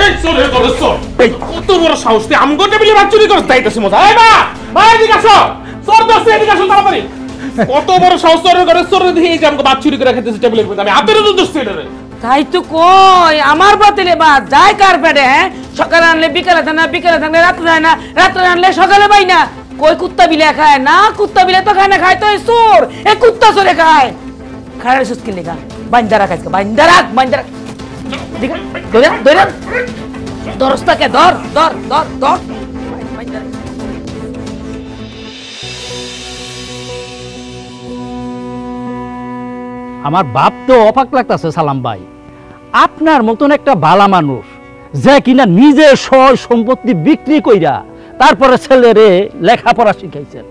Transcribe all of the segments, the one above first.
এই চলে করছ এই কত বড় সাহস তুই আমগো টেবিলে ভাত চুরি করছ তাইতাছি মজা এই মা মা এদিকে আসো চোর দছে এদিকে আসো তাড়াতাড়ি কত বড় সাহস চোরের ঘরে চোর দিয়ে এই যে আমগো ভাত চুরি করে খেতেছি টেবিলের মধ্যে আমি হাতের তো দোষ রে তাই তো কই আমার বাতিলে ভাত যায় কার পেটে হ্যাঁ সকালে আনলে বিকালে থাকে না বিকালে থাকলে রাত্রে যায় না রাত্রে আনলে সকালে পাই না কই কুত্তা বিলে খায় না কুত্তা বিলে তো খায় না খায় তো চোর এই কুত্তা চোরে খায় খায় সুস্কি লেখা বাইন্দা রাখ আজকে বাইন্দা রাখ দিকে ধরে ধরে দরস্তাকে ধর ধর ধর ধর আমার বাপ তো অবাক লাগতেছে সালাম ভাই, আপনার মতন একটা ভালা মানুষ যে কিনা নিজে সয় সম্পত্তি বিক্রি কইরা তারপরে ছেলেরে লেখাপড়া শিখাইছেন,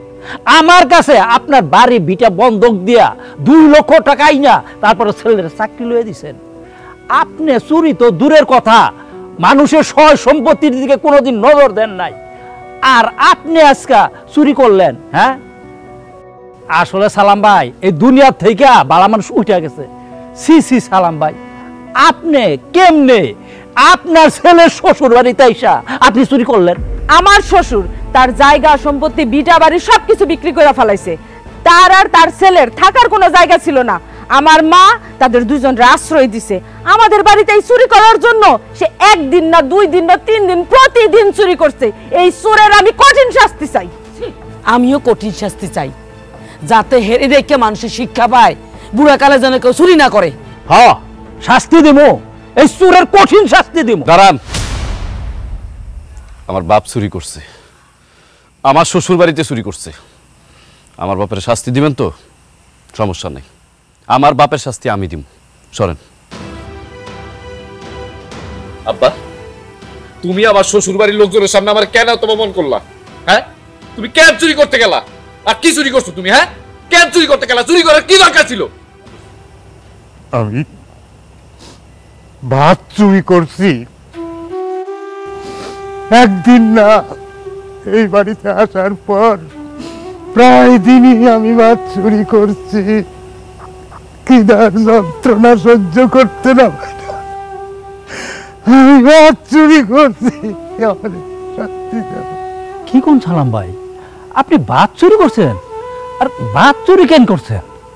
আমার কাছে আপনার বাড়ি ভিটা বন্ধক দিয়া 2 লক্ষ টাকা আইনা তারপরে ছেলের চাকরি লইয়া দিছেন। আপনি চুরি তো দূরের কথা, মানুষের সয় সম্পত্তির দিকে কোনোদিন নজর দেন নাই, আর আপনি আজকে চুরি করলেন। হ্যাঁ আসলে সালাম ভাই এই দুনিয়া থেকে বালা মানুষ উঠে গেছে। সি সি সালাম ভাই, আপনি কেমনে আপনার ছেলের শ্বশুর বাড়িতে আইসা আপনি চুরি করলেন? আমার শ্বশুর তার জায়গা সম্পত্তি বিটা বাড়ি সবকিছু বিক্রি করে ফেলাইছে, তার আর তার ছেলের থাকার কোনো জায়গা ছিল না। আমার মা তাদের দুজনের আশ্রয় দিছে আমাদের বাড়িতে এই চুরি করার জন্য। সে 1 দিন না 2 দিন না 3 দিন প্রতিদিন চুরি করছে। এই চোরের আমি কঠিন শাস্তি চাই। আমিও কঠিন শাস্তি চাই, যাতে হেরে দেখে মানুষের শিক্ষা পায়, বুড়া কালে যেন কেউ চুরি না করে। হ্যাঁ শাস্তি দিমু, এই চোরের কঠিন শাস্তি দিমু। দাঁড়ান, আমার বাপ চুরি করছে, আমার শ্বশুর বাড়িতে চুরি করছে, আমার বাপের শাস্তি দিবেন তো? সমস্যা নেই, আমার বাপের শাস্তি আমি দিব। সরেন। আব্বা, তুমি আমার শ্বশুর বাড়ির লোকজনের সামনে আমার কেন অপমান করলা? হ্যাঁ, তুমি কেন চুরি করতে গেলা? আর কি চুরি করছো তুমি? হ্যাঁ, কেন চুরি করতে গেলা? চুরি করার কি দরকার ছিল? আমি ভাত চুরি করছি, একদিন না, এই বাড়িতে আসার পর প্রায় দিনই আমি ভাত চুরি করছি। খিদার যন্ত্রণা সহ্য করতে না আমি ভাত চুরি করছি। কি কোন সালাম ভাই, আপনি ভাত চুরি করছেন? আর ভাত চুরি কেন করছেন?